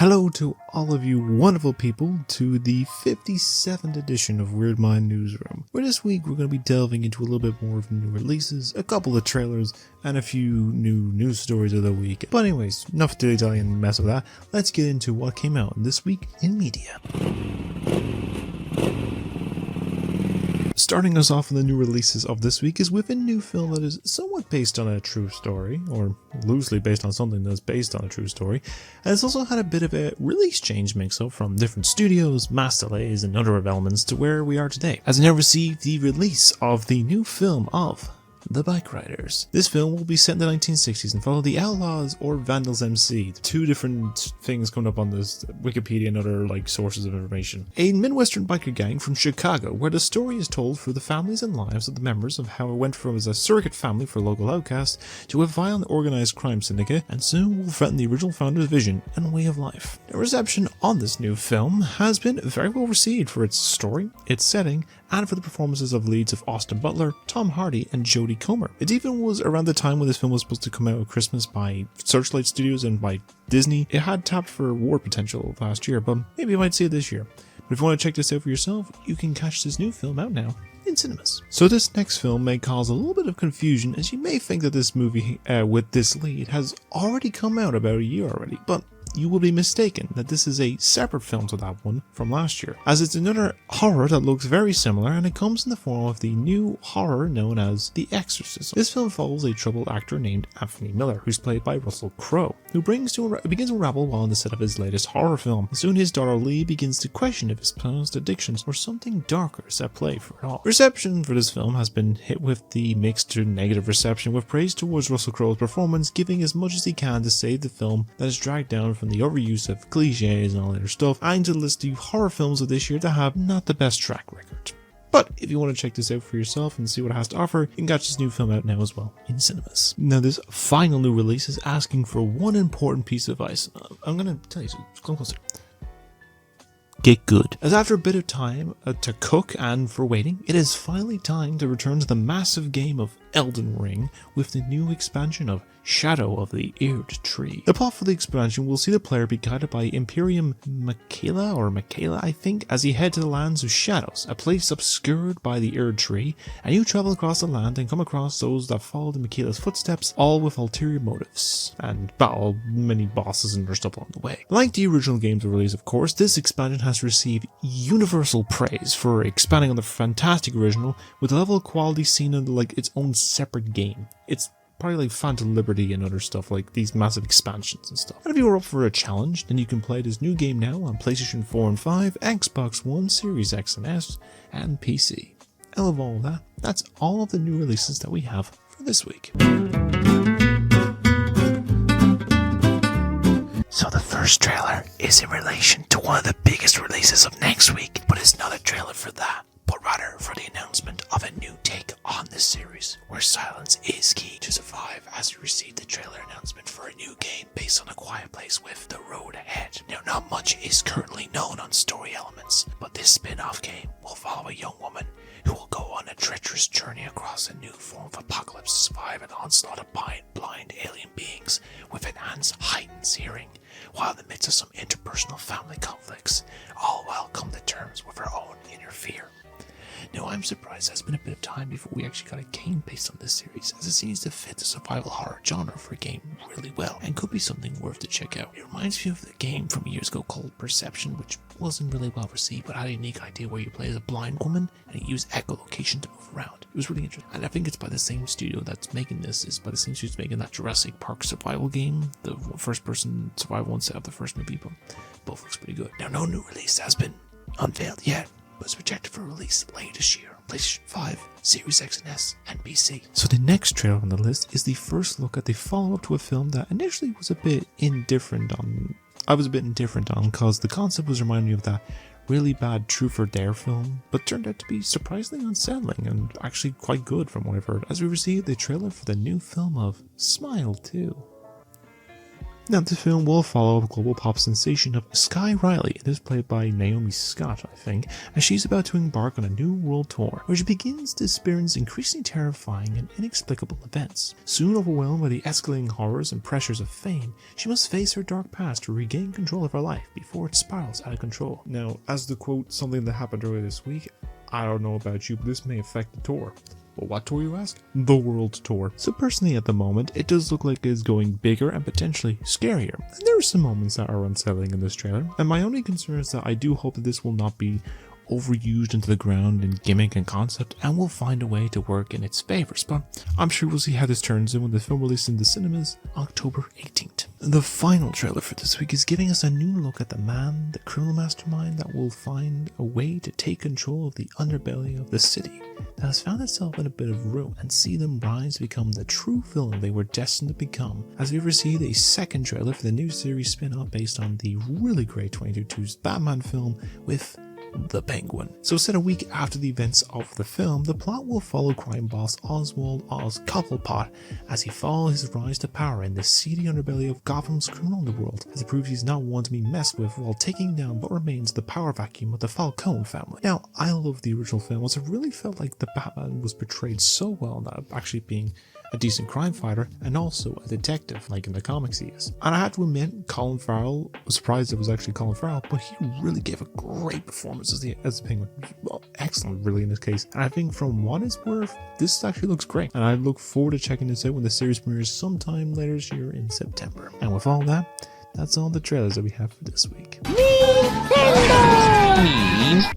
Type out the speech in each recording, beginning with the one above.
Hello to all of you wonderful people to the 57th edition of Weird Mind Newsroom, where this week we're going to be delving into a little bit more of new releases, a couple of trailers, and a few new news stories of the week. But anyways, enough dilly-dally and mess with that. Let's get into what came out this week in media. Starting us off with the new releases of this week is with a new film that is somewhat based on a true story, or loosely based on something that's based on a true story, and it's also had a bit of a release change mix-up from different studios, mass delays, and other elements to where we are today, as it now received the release of the new film of The Bike Riders. This film will be set in the 1960s and follow the Outlaws or Vandals MC, two different things coming up on this Wikipedia and other sources of information. A Midwestern biker gang from Chicago, where the story is told through the families and lives of the members of how it went from as a surrogate family for local outcasts to a violent organized crime syndicate, and soon will threaten the original founder's vision and way of life. The reception on this new film has been very well received for its story, its setting, and for the performances of leads of Austin Butler, Tom Hardy, and Jodie Comer. It even was around the time when this film was supposed to come out at Christmas by Searchlight Studios and by Disney. It had tapped for war potential last year, but maybe you might see it this year. But if you want to check this out for yourself, you can catch this new film out now in cinemas. So this next film may cause a little bit of confusion, as you may think that this movie with this lead has already come out about a year already, but you will be mistaken that this is a separate film to that one from last year, as it's another horror that looks very similar, and it comes in the form of the new horror known as The Exorcism. This film follows a troubled actor named Anthony Miller, who's played by Russell Crowe, who begins to unravel while on the set of his latest horror film. Soon his daughter Lee begins to question if his past addictions or something darker is at play for it all. Reception for this film has been hit with the mixed to negative reception, with praise towards Russell Crowe's performance, giving as much as he can to save the film that is dragged down from the overuse of cliches and all that other stuff, and to list the horror films of this year that have not the best track record. But if you want to check this out for yourself and see what it has to offer, you can catch this new film out now as well in cinemas. Now, this final new release is asking for one important piece of advice. I'm going to tell you, so come closer. Get good. As after a bit of time to cook and for waiting, it is finally time to return to the massive game of Elden Ring with the new expansion of Shadow of the Erd Tree. The plot for the expansion will see the player be guided by Imperium Michaela, I think, as he head to the lands of Shadows, a place obscured by the Erd Tree, and you travel across the land and come across those that followed in Michaela's footsteps, all with ulterior motives, and battle many bosses and other stuff along the way. Like the original game's release, of course, this expansion has received universal praise for expanding on the fantastic original, with the level of quality seen in its own separate game. It's probably like Phantom Liberty and other stuff, like these massive expansions and stuff. And if you are up for a challenge, then you can play this new game now on PlayStation 4 and 5, Xbox One, Series X and S, and PC. I love all of that. That's all of the new releases that we have for this week. So the first trailer is in relation to one of the biggest releases of next week, but it's not a trailer for that, but rather for the announcement of a new take on this series, where silence is key to survive, as we received the trailer announcement for a new game based on A Quiet Place with The Road Ahead. Now, not much is currently known on story elements, but this spin-off game will follow a young woman who will go on a treacherous journey across a new form of apocalypse to survive an onslaught of blind alien beings with enhanced heightened hearing, while in the midst of some interpersonal family conflicts, all while come to terms with her own inner fear. Now, I'm surprised it's been a bit of time before we actually got a game based on this series, as it seems to fit the survival horror genre for a game really well, and could be something worth to check out. It reminds me of the game from years ago called Perception, which wasn't really well received, but had a unique idea where you play as a blind woman, and you use echolocation to move around. It was really interesting, and I think it's by the same studio that's making this, is by the same studio that's making that Jurassic Park survival game, the first-person survival one set of the first movie, but both looks pretty good. Now, no new release has been unveiled yet, but it's projected for release later this year on PlayStation 5, Series X and S, and PC. So the next trailer on the list is the first look at the follow-up to a film that initially was a bit indifferent on. I was a bit indifferent on, because the concept was reminding me of that really bad Truth or Dare film, but turned out to be surprisingly unsettling and actually quite good from what I've heard, as we received the trailer for the new film of Smile 2. Now, the film will follow the global pop sensation of Sky Riley. It is played by Naomi Scott, I think, as she's about to embark on a new world tour, where she begins to experience increasingly terrifying and inexplicable events. Soon overwhelmed by the escalating horrors and pressures of fame, she must face her dark past to regain control of her life before it spirals out of control. Now, as to quote something that happened earlier this week, I don't know about you, but this may affect the tour. But what tour, you ask? The World Tour. So personally at the moment, it does look like it's going bigger and potentially scarier. And there are some moments that are unsettling in this trailer, and my only concern is that I do hope that this will not be overused into the ground in gimmick and concept, and will find a way to work in its favors, but I'm sure we'll see how this turns in when the film releases in the cinemas October 18th. The final trailer for this week is giving us a new look at the man, the criminal mastermind that will find a way to take control of the underbelly of the city that has found itself in a bit of ruin, and see them rise to become the true villain they were destined to become, as we received a second trailer for the new series spin-off based on the really great 2022's Batman film with the Penguin. So set a week after the events of the film, the plot will follow crime boss Oswald Oz Cobblepot as he follows his rise to power in the seedy underbelly of Gotham's criminal underworld, as it proves he's not one to be messed with while taking down what remains the power vacuum of the Falcone family. Now, I love the original film, as it really felt like the Batman was portrayed so well, that actually being a decent crime fighter and also a detective like in the comics he is. And I have to admit, Colin Farrell, I was surprised it was actually Colin Farrell, but he really gave a great performance as the Penguin. Well, excellent really in this case. And I think from what it's worth, this actually looks great, and I look forward to checking this out when the series premieres sometime later this year in September. And with all that, that's all the trailers that we have for this week.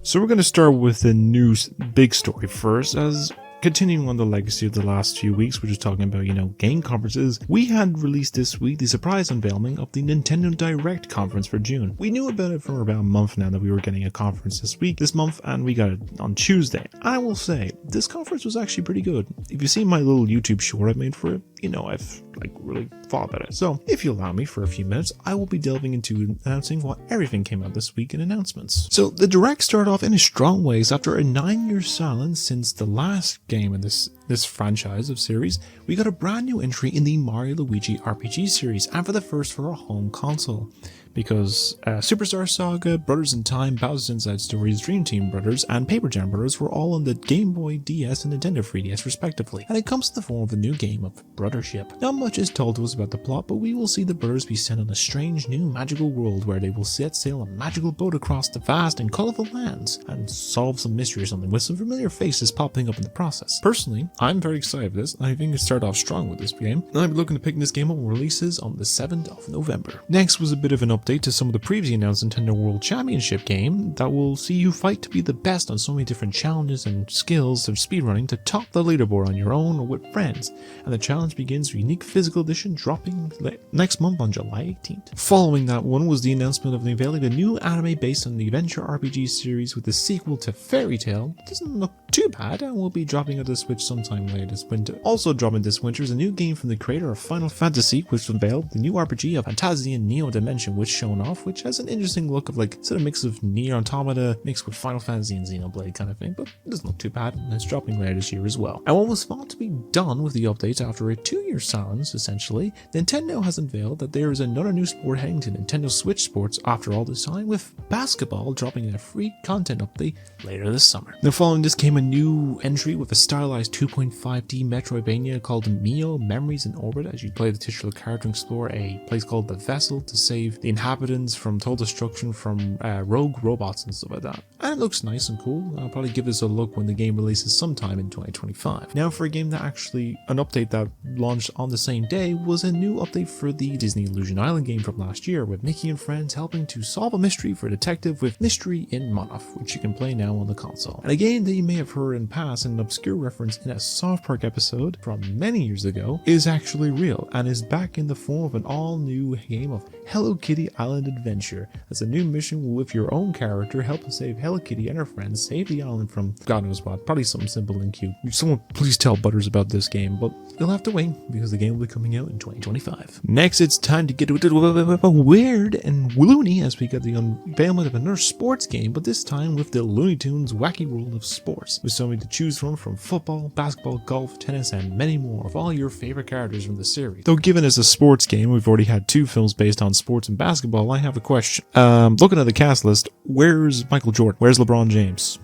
So we're going to start with the new big story first, as continuing on the legacy of the last few weeks, which is talking about, game conferences, we had released this week the surprise unveiling of the Nintendo Direct conference for June. We knew about it for about a month now that we were getting a conference this month, and we got it on Tuesday. I will say, this conference was actually pretty good. If you've seen my little YouTube short I made for it, I've really thought about it. So, if you allow me for a few minutes, I will be delving into announcing what everything came out this week in announcements. So, the Direct started off in a strong ways after a 9-year silence since the last game in this franchise of series. We got a brand new entry in the Mario Luigi RPG series, and for the first for a home console, because Superstar Saga, Brothers in Time, Bowser's Inside Stories, Dream Team Brothers, and Paper Jam Brothers were all on the Game Boy DS and Nintendo 3DS respectively, and it comes in the form of a new game of Brothership. Not much is told to us about the plot, but we will see the brothers be sent on a strange new magical world where they will set sail on a magical boat across the vast and colourful lands and solve some mystery or something, with some familiar faces popping up in the process. Personally, I'm very excited for this, and I think it started off strong with this game, and I'm looking to pick this game up when it releases on the 7th of November. Next was a bit of an update to some of the previously announced Nintendo World Championship game that will see you fight to be the best on so many different challenges and skills of speedrunning to top the leaderboard on your own or with friends, and the challenge begins with a unique physical edition dropping next month on July 18th. Following that one was the announcement of unveiling a new anime based on the adventure RPG series with the sequel to Fairy Tail. It doesn't look too bad, and will be dropping on the Switch sometime later this winter. Also dropping this winter is a new game from the creator of Final Fantasy, which unveiled the new RPG of Fantasian Neo Dimension, which shown off, which has an interesting look of sort of mix of Nier Automata mixed with Final Fantasy and Xenoblade kind of thing, but it doesn't look too bad, and it's dropping later this year as well. And what was thought to be done with the updates after a 2-year silence, essentially, Nintendo has unveiled that there is another new sport heading to Nintendo Switch Sports after all this time, with basketball dropping a free content update later this summer. Now following this came a new entry with a stylized 2.5D Metroidvania called Mio Memories in Orbit, as you play the titular character and explore a place called the Vessel to save the inhabitants from total destruction from rogue robots and stuff like that. And it looks nice and cool. I'll probably give this a look when the game releases sometime in 2025. Now for a game that actually, an update that launched on the same day was a new update for the Disney Illusion Island game from last year, with Mickey and friends helping to solve a mystery for a detective with Mystery in Moana, which you can play now on the console. And a game that you may have heard in past in an obscure reference in a South Park episode from many years ago is actually real and is back in the form of an all-new game of Hello Kitty Island Adventure. As a new mission with your own character, help to save Hello Kitty and her friends, save the island from God knows what, probably something simple and cute. Someone please tell Butters about this game, but you'll have to wait because the game will be coming out in 2025. Next, it's time to get weird and loony as we get the unveiling of another sports game, but this time with the Looney Tunes Wacky World of Sports, with so many to choose from football, basketball, golf, tennis, and many more of all your favorite characters from the series. Though given it's a sports game, we've already had 2 films based on sports and basketball, I have a question. Looking at the cast list, where's Michael Jordan? Where's LeBron James?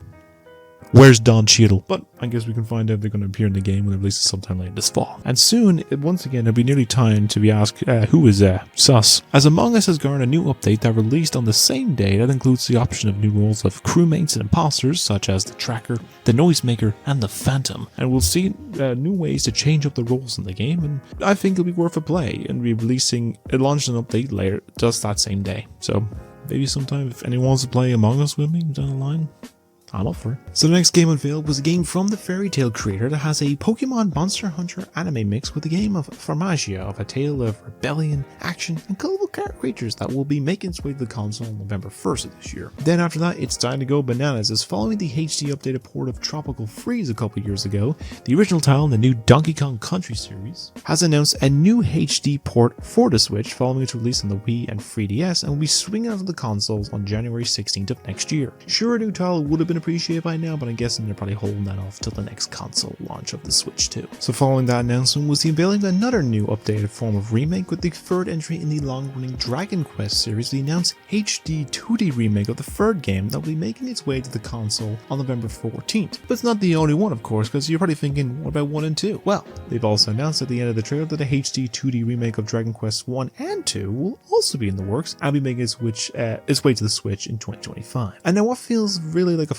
Where's Don Cheadle? But I guess we can find out they're going to appear in the game when it releases sometime later this fall. And soon, once again, it'll be nearly time to be asked, who is sus? As Among Us has garnered a new update that released on the same day that includes the option of new roles of crewmates and imposters, such as the Tracker, the Noisemaker, and the Phantom. And we'll see new ways to change up the roles in the game, and I think it'll be worth a play, and be launching an update later, just that same day. So maybe sometime if anyone wants to play Among Us with me down the line, I'm up for it. So the next game unveiled was a game from the Fairy Tail creator that has a Pokemon Monster Hunter anime mix with a game of Formagia, of a tale of rebellion, action, and colorful creatures that will be making its way to the console on November 1st of this year. Then after that, it's time to go bananas, as following the HD updated port of Tropical Freeze a couple years ago, the original title in the new Donkey Kong Country series has announced a new HD port for the Switch following its release on the Wii and 3DS, and will be swinging onto the consoles on January 16th of next year. Sure, a new title would have been appreciated by now, but I'm guessing they're probably holding that off till the next console launch of the Switch too. So following that announcement was the unveiling of another new updated form of remake with the third entry in the long-running Dragon Quest series, the announced HD 2D remake of the third game that will be making its way to the console on November 14th. But it's not the only one, of course, because you're probably thinking, what about 1 and 2? Well, they've also announced at the end of the trailer that the HD 2D remake of Dragon Quest 1 and 2 will also be in the works and be making its way to the Switch in 2025. And now what feels really like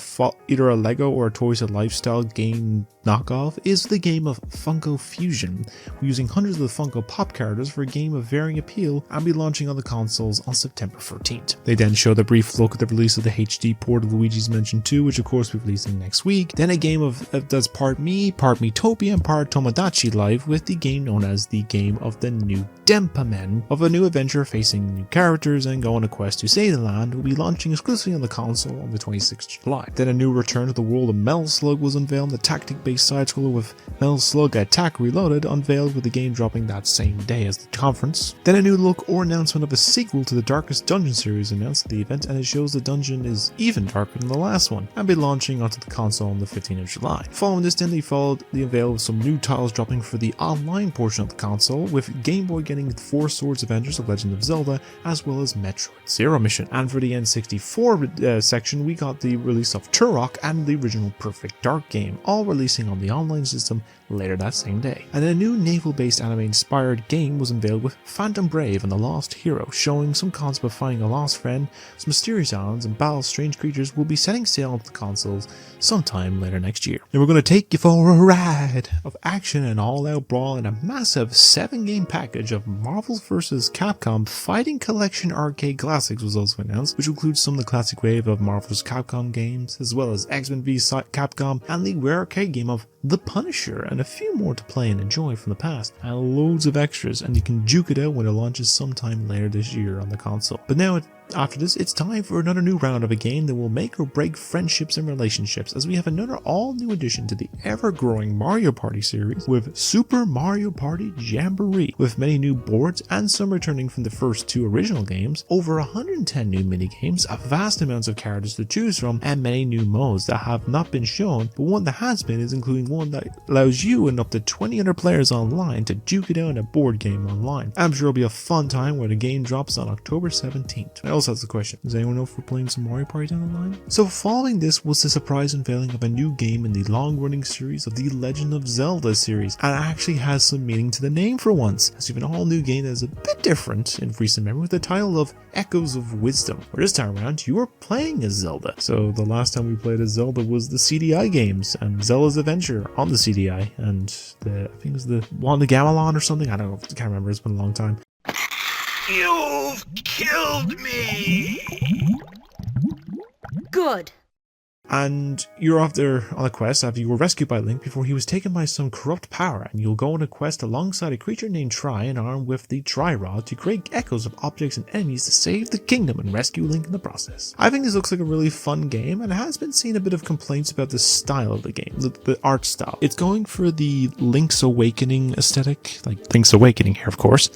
either a Lego or a Toys of Lifestyle game knockoff is the game of Funko Fusion, using hundreds of the Funko Pop characters for a game of varying appeal and be launching on the consoles on September 13th. They then showed a brief look at the release of the HD port of Luigi's Mansion 2, which of course will be releasing next week. Then a game that's part Miitopia and part Tomodachi Life, with the game known as the game of the new Denpa, of a new adventure facing new characters and go on a quest to save the land, will be launching exclusively on the console on the 26th of July. Then a new return to the world of Metal Slug was unveiled, the tactic-based side-scroller with Metal Slug Attack Reloaded unveiled, with the game dropping that same day as the conference. Then a new look or announcement of a sequel to the Darkest Dungeon series announced at the event, and it shows the dungeon is even darker than the last one, and be launching onto the console on the 15th of July. Following this, then they followed the unveil of some new titles dropping for the online portion of the console, with Game Boy getting 4 Swords Adventures of Legend of Zelda, as well as Metroid Zero Mission. And for the N64 section, we got the release of Turok and the original Perfect Dark game, all releasing on the online system later that same day. And a new naval-based anime-inspired game was unveiled with Phantom Brave and the Lost Hero, showing some concept of finding a lost friend, some mysterious islands, and battle strange creatures will be setting sail onto the consoles sometime later next year. And we're going to take you for a ride of action and all-out brawl in a massive 7-game package of Marvel vs. Capcom Fighting Collection Arcade Classics was also announced, which includes some of the classic wave of Marvel vs. Capcom games, as well as X-Men vs. Capcom and the rare arcade game of The Punisher, and a few more to play and enjoy from the past, and loads of extras, and you can juke it out when it launches sometime later this year on the console. But now after this, it's time for another new round of a game that will make or break friendships and relationships, as we have another all-new addition to the ever-growing Mario Party series with Super Mario Party Jamboree, with many new boards and some returning from the first 2 original games, over 110 new minigames, a vast amounts of characters to choose from, and many new modes that have not been shown, but one that has been is including one that allows you and up to 20 other players online to duke it out in a board game online. I'm sure it'll be a fun time when the game drops on October 17th. I also have the question, does anyone know if we're playing some Mario Party down the line? So following this was the surprise unveiling of a new game in the long-running series of the Legend of Zelda series, and it actually has some meaning to the name for once, as we have an all-new game that is a bit different in recent memory, with the title of Echoes of Wisdom, where this time around you are playing as Zelda. So the last time we played as Zelda was the CDI games, and Zelda's Adventure on the CDI, and I think it was the one, the Gamelon or something, I don't know, I can't remember, it's been a long time. You've killed me! Good. And you're off there on a quest after you were rescued by Link before he was taken by some corrupt power, and you'll go on a quest alongside a creature named Tri and armed with the Tri Rod to create echoes of objects and enemies to save the kingdom and rescue Link in the process. I think this looks like a really fun game, and it has been seen a bit of complaints about the style of the game, the art style. It's going for the Link's Awakening aesthetic, like Link's Awakening here of course,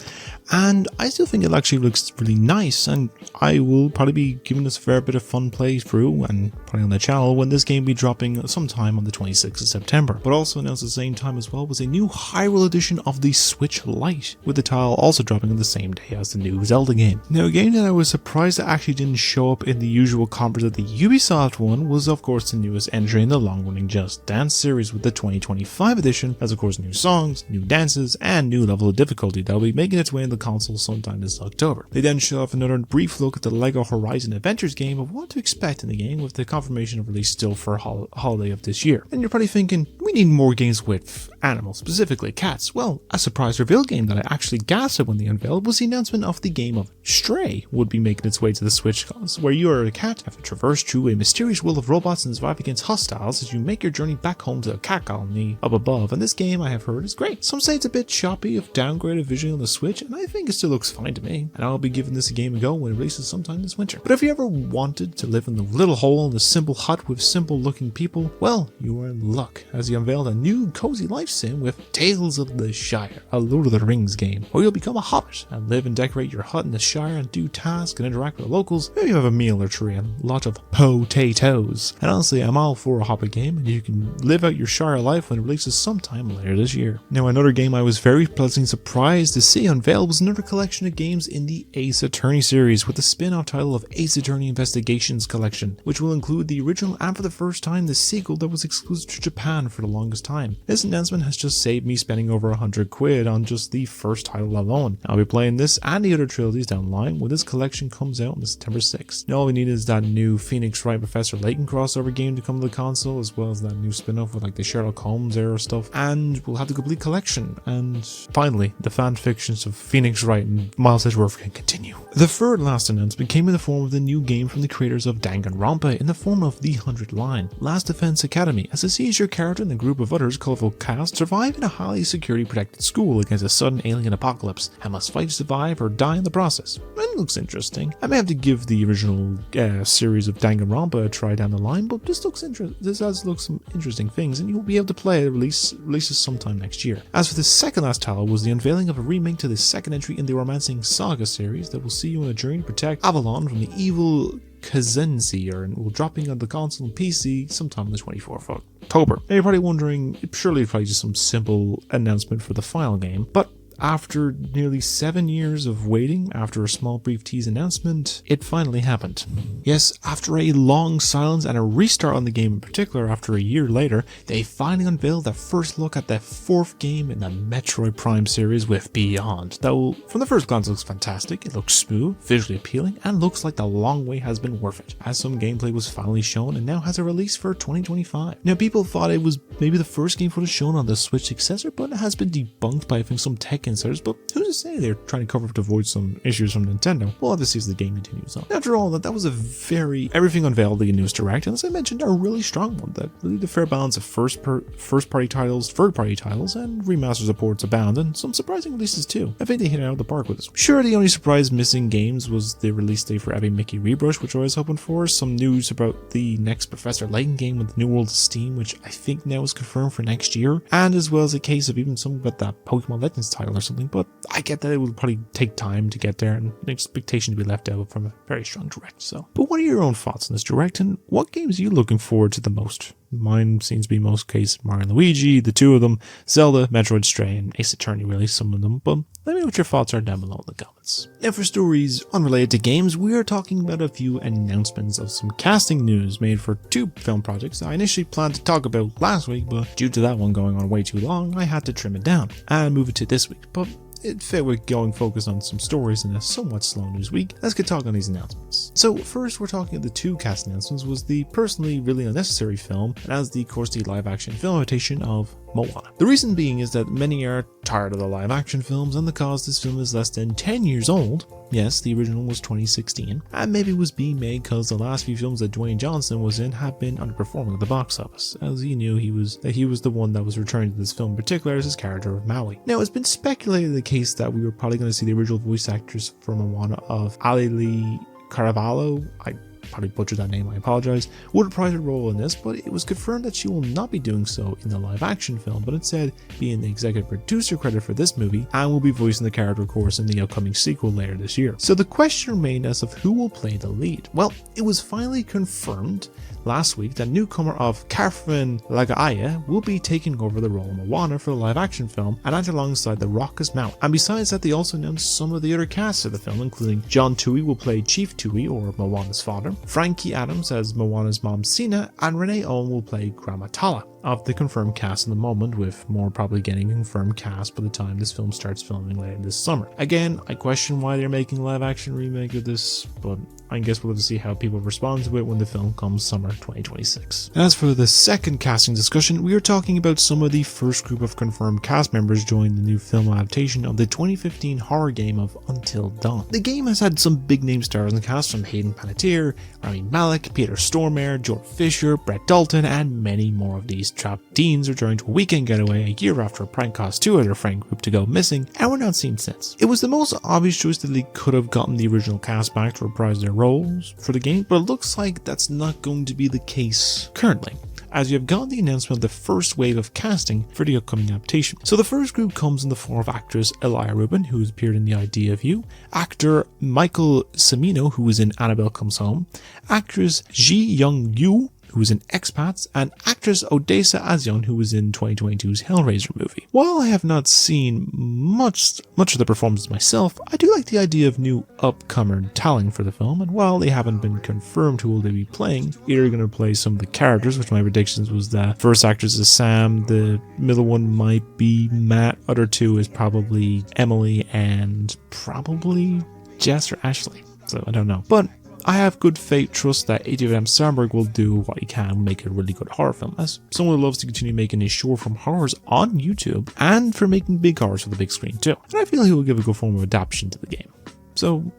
and I still think it actually looks really nice, and I will probably be giving this a fair bit of fun playthrough and putting on the channel when this game will be dropping sometime on the 26th of September. But also announced at the same time as well was a new Hyrule edition of the Switch Lite, with the title also dropping on the same day as the new Zelda game. Now, a game that I was surprised that actually didn't show up in the usual conference of the Ubisoft one was of course the newest entry in the long-running Just Dance series, with the 2025 edition, as of course new songs, new dances, and new level of difficulty that will be making its way in the console sometime this October. They then show off another brief look at the LEGO Horizon Adventures game of what to expect in the game, with the confirmation of release still for holiday of this year. And you're probably thinking, we need more games with animals, specifically cats. Well, a surprise reveal game that I actually gasped at when they unveiled was the announcement of the game of Stray would be making its way to the Switch console, where you are a cat, have to traverse through a mysterious world of robots and survive against hostiles as you make your journey back home to a cat colony up above. And this game, I have heard, is great. Some say it's a bit choppy if downgraded visually on the Switch, and I think it still looks fine to me, and I'll be giving this a game a go when it releases sometime this winter. But if you ever wanted to live in the little hole in the simple hut with simple looking people, well, you are in luck, as he unveiled a new cozy life sim with Tales of the Shire, a Lord of the Rings game, where you'll become a hobbit and live and decorate your hut in the Shire and do tasks and interact with the locals. Maybe you have a meal or three and a lot of potatoes. And honestly, I'm all for a hobbit game, and you can live out your Shire life when it releases sometime later this year. Now, another game I was very pleasantly surprised to see unveiled was another collection of games in the Ace Attorney series, with the spin-off title of Ace Attorney Investigations Collection, which will include the original and for the first time the sequel that was exclusive to Japan for the longest time. This announcement has just saved me spending over £100 on just the first title alone. I'll be playing this and the other trilogies down the line when this collection comes out on September 6th. Now all we need is that new Phoenix Wright Professor Layton crossover game to come to the console, as well as that new spin-off with like the Sherlock Holmes era stuff, and we'll have the complete collection. And finally, the fan fictions of Phoenix Wright and Miles Edgeworth can continue. The third last announcement came in the form of the new game from the creators of Danganronpa in the form of The 100 Line, Last Defense Academy, as it sees your character and a group of others, colorful cast, survive in a highly security protected school against a sudden alien apocalypse and must fight to survive or die in the process. It looks interesting. I may have to give the original series of Danganronpa a try down the line, but this does look some interesting things, and you'll be able to play it. Releases sometime next year. As for the second last title was the unveiling of a remake to the second entry in the Romancing Saga series that will see you on a journey to protect Avalon from the evil Kazenseer, and will dropping on the console and PC sometime on the 24th of October. Now you're probably wondering, surely it's probably just some simple announcement for the final game, but after nearly 7 years of waiting, after a small brief tease announcement, it finally happened. Yes, after a long silence and a restart on the game in particular after a year later, they finally unveiled their first look at the fourth game in the Metroid Prime series with Beyond. Though, from the first glance, it looks fantastic, it looks smooth, visually appealing, and looks like the long wait has been worth it, as some gameplay was finally shown and now has a release for 2025. Now, people thought it was maybe the first game footage shown on the Switch successor, but it has been debunked by I think some tech insiders, but who's to say they're trying to cover up to avoid some issues from Nintendo? We'll have to see as the game continues on. After all, that was a everything unveiled in the news direct, and as I mentioned, a really strong one that really the fair balance of first-party titles, third-party titles, and remaster supports abound, and some surprising releases too. I think they hit it out of the park with this. Sure, the only surprise missing games was the release date for Epic Mickey Rebrush, which I was hoping for, some news about the next Professor Layton game with New World of Steam, which I think now is confirmed for next year, and as well as a case of even something about that Pokemon Legends title or something, but I get that it will probably take time to get there and an expectation to be left out from a very strong direct. So, but what are your own thoughts on this direct, and what games are you looking forward to the most? Mine seems to be most case Mario and Luigi, the two of them, Zelda, Metroid, Stray, and Ace Attorney, really some of them, but let me know what your thoughts are down below in the comments. Now for stories unrelated to games, we are talking about a few announcements of some casting news made for two film projects I initially planned to talk about last week, but due to that one going on way too long, I had to trim it down and move it to this week. But it fit with going focused on some stories in a somewhat slow news week. Let's get talking on these announcements. So first, we're talking the two cast announcements was the personally really unnecessary film, and as the course the live action film adaptation of Moana. The reason being is that many are tired of the live action films, and because this film is less than 10 years old, yes, the original was 2016, and maybe it was being made because the last few films that Dwayne Johnson was in have been underperforming at the box office, as he knew he was the one that was returning to this film in particular as his character of Maui. Now, it's been speculated the case that we were probably going to see the original voice actors for Moana of Alili Caravalho, I probably butchered that name, I apologize, would reprise her role in this, but it was confirmed that she will not be doing so in the live action film, but instead being the executive producer credit for this movie, and will be voicing the character, of course, in the upcoming sequel later this year. So the question remained as of who will play the lead. Well, it was finally confirmed last week that newcomer of Carfin Lagaia will be taking over the role of Moana for the live action film, and act alongside the Rock as Mount. And besides that, they also announced some of the other casts of the film, including John Tui will play Chief Tui, or Moana's father, Frankie Adams as Moana's mom Sina, and Renee Owen will play Grandma Tala. Of the confirmed cast in the moment, with more probably getting confirmed cast by the time this film starts filming later this summer. Again, I question why they're making a live action remake of this, but I guess we'll have to see how people respond to it when the film comes summer 2026. As for the second casting discussion, we are talking about some of the first group of confirmed cast members joining the new film adaptation of the 2015 horror game of Until Dawn. The game has had some big name stars in the cast, from Hayden Panettiere, Rami Malek, Peter Stormare, Jordan Fisher, Brett Dalton, and many more of these trapped teens returning to a weekend getaway a year after a prank caused two of their friend group to go missing and were not seen since. It was the most obvious choice that they could have gotten the original cast back to reprise their roles for the game, but it looks like that's not going to be the case currently, as you have gotten the announcement of the first wave of casting for the upcoming adaptation. So the first group comes in the form of actress Elia Rubin, who has appeared in The Idea of You, actor Michael Cimino, who was in Annabelle Comes Home, actress Ji Young Yu, who was in Expats, and actress Odessa Azion, who was in 2022's Hellraiser movie. While I have not seen much of the performances myself, I do like the idea of new upcomer talent for the film, and while they haven't been confirmed who will they be playing, either going to play some of the characters, which my predictions was the first actress is Sam, the middle one might be Matt, other two is probably Emily, and probably Jess or Ashley, so I don't know. But I have good faith, trust that David M. Sandberg will do what he can, make a really good horror film, as someone who loves to continue making his short form horrors on YouTube, and for making big horrors for the big screen too. And I feel he will give a good form of adaptation to the game. So,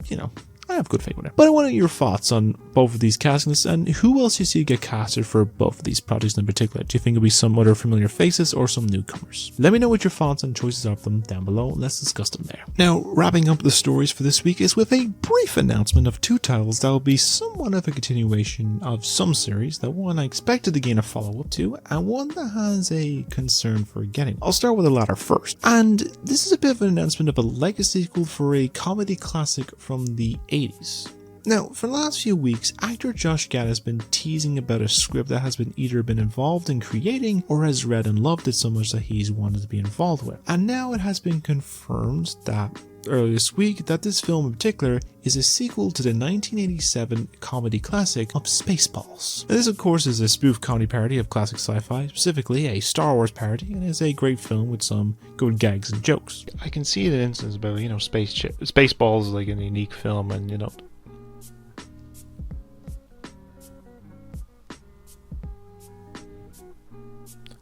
you know, I have good faith with it. But I want your thoughts on both of these castings, and who else you see get casted for both of these projects in particular. Do you think it'll be some other familiar faces or some newcomers? Let me know what your thoughts and choices are of them down below. Let's discuss them there. Now, wrapping up the stories for this week is with a brief announcement of two titles that will be somewhat of a continuation of some series, that one I expected to gain a follow-up to, and one that has a concern for getting. I'll start with the latter first. And this is a bit of an announcement of a legacy sequel for a comedy classic from the 80s. Now, for the last few weeks, actor Josh Gad has been teasing about a script that has either been involved in creating or has read and loved it so much that he's wanted to be involved with. And now it has been confirmed that earlier this week that this film in particular is a sequel to the 1987 comedy classic of Spaceballs. Now, this of course is a spoof comedy parody of classic sci-fi, specifically a Star Wars parody, and is a great film with some good gags and jokes. I can see the instance about, Spaceballs is like a unique film, and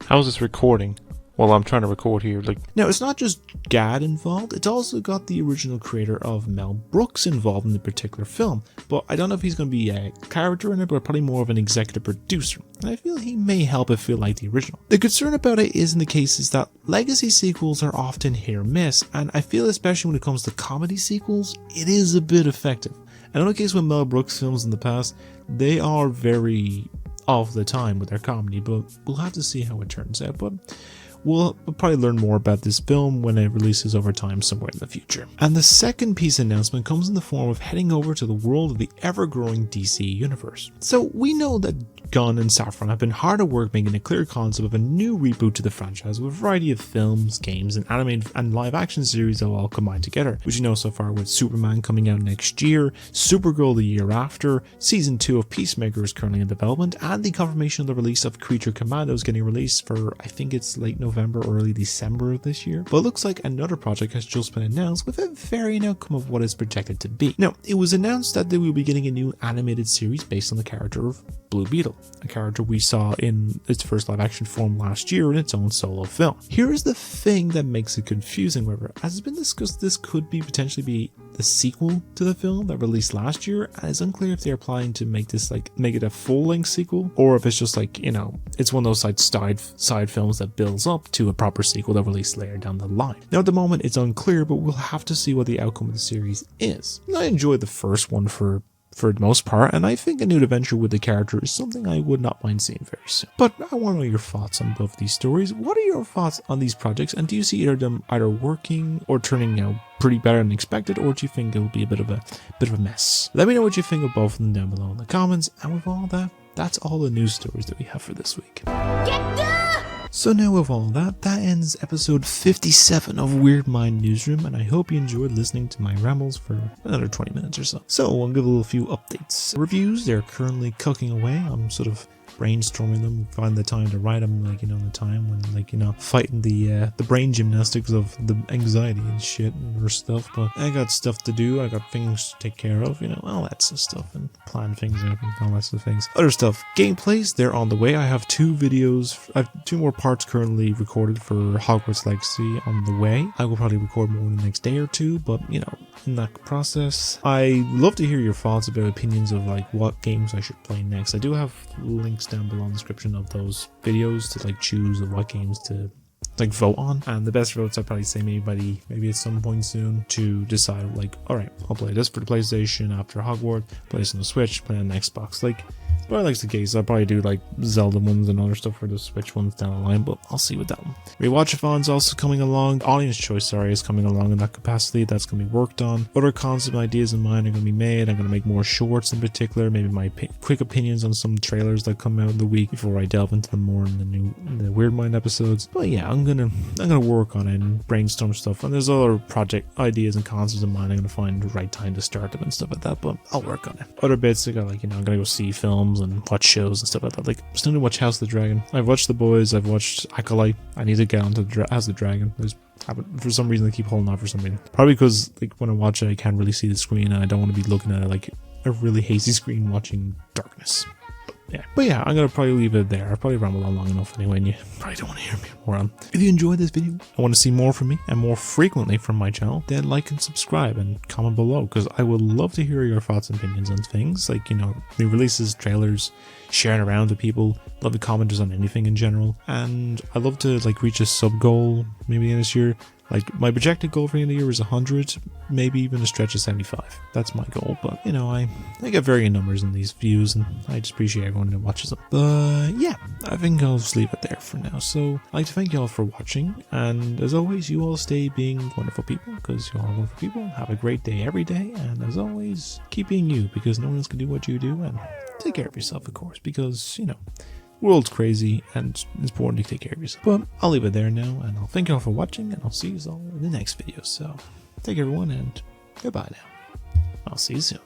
how's this recording? Well, I'm trying to record here. Now, it's not just Gad involved, it's also got the original creator of Mel Brooks involved in the particular film, but I don't know if he's going to be a character in it, but probably more of an executive producer, and I feel he may help it feel like the original. The concern about it is in the case is that legacy sequels are often hit or miss, and I feel especially when it comes to comedy sequels, it is a bit effective. And in the case with Mel Brooks films in the past, they are very off the time with their comedy, but we'll have to see how it turns out. But we'll probably learn more about this film when it releases over time somewhere in the future. And the second piece of announcement comes in the form of heading over to the world of the ever-growing DC universe. So we know that Gunn and Safran have been hard at work making a clear concept of a new reboot to the franchise with a variety of films, games, and animated and live-action series that will all combine together, which you know so far with Superman coming out next year, Supergirl the year after, Season 2 of Peacemaker is currently in development, and the confirmation of the release of Creature Commandos getting released for, I think it's late November or early December of this year. But it looks like another project has just been announced with a varying outcome of what is projected to be. Now, it was announced that they will be getting a new animated series based on the character of Blue Beetle. Quill, a character we saw in its first live action form last year in its own solo film. Here is the thing that makes it confusing, however. As has been discussed, this could potentially be the sequel to the film that released last year, and it's unclear if they're planning to make it a full-length sequel, or if it's just it's one of those side films that builds up to a proper sequel that released later down the line. Now at the moment it's unclear, but we'll have to see what the outcome of the series is. I enjoyed the first one for the most part, and I think a new adventure with the character is something I would not mind seeing very soon. But I want to know your thoughts on both these stories. What are your thoughts on these projects, and do you see either of them either working or turning out pretty better than expected, or do you think it will be a bit of a mess? Let me know what you think of both of them down below in the comments, and with all that, that's all the news stories that we have for this week. So now with all that ends episode 57 of Weird Mind Newsroom, and I hope you enjoyed listening to my rambles for another 20 minutes or so. So I'll give a little few updates. Reviews, they're currently cooking away. I'm sort of brainstorming them, find the time to write them, the time when fighting the brain gymnastics of the anxiety and shit or stuff. But I got stuff to do, I got things to take care of, all that sort of stuff, and plan things out and all that sort of things. Other stuff, gameplays, they're on the way. I have 2 videos, I have 2 more parts currently recorded for Hogwarts Legacy on the way. I will probably record more in the next day or 2, but in that process, I love to hear your thoughts about opinions of what games I should play next. I do have links down below in the description of those videos to choose what games to vote on, and the best votes I'd probably say maybe at some point soon to decide alright, I'll play this for the PlayStation after Hogwarts, play this on the Switch, play on the Xbox. But I like the case. I'll probably do Zelda ones and other stuff for the Switch ones down the line, but I'll see with that one. Rewatchathon's also coming along. Audience choice, is coming along in that capacity. That's going to be worked on. Other concept ideas in mind are going to be made. I'm going to make more shorts in particular, maybe my quick opinions on some trailers that come out in the week before I delve into them more in the Weird Mind episodes. But yeah, I'm gonna work on it and brainstorm stuff. And there's other project ideas and concepts in mind. I'm gonna find the right time to start them and stuff like that. But I'll work on it. Other bits, I'm gonna go see films and watch shows and stuff like that. Still need to watch House of the Dragon. I've watched The Boys, I've watched Acolyte. I need to get onto House of the Dragon. For some reason I keep holding off for some reason. Probably because when I watch it I can't really see the screen, and I don't want to be looking at it a really hazy screen watching darkness. But yeah, I'm gonna probably leave it there. I'll probably ramble on long enough anyway, and you probably don't want to hear me more on. If you enjoyed this video and want to see more from me and more frequently from my channel, then like and subscribe and comment below, because I would love to hear your thoughts and opinions on things new releases, trailers, sharing around to people. Love the commenters on anything in general, and I love to reach a sub goal maybe in this year. My projected goal for the end of the year is 100, maybe even a stretch of 75. That's my goal, but I get varying numbers in these views, and I just appreciate everyone that watches them. But yeah, I think I'll just leave it there for now. So I'd like to thank you all for watching, and as always, you all stay being wonderful people, because you are wonderful people. Have a great day every day, and as always, keep being you, because no one else can do what you do, and take care of yourself, of course, because world's crazy and it's important to take care of yourself. But I'll leave it there now, and I'll thank you all for watching, and I'll see you all in the next video. So take care everyone, and goodbye now. I'll see you soon.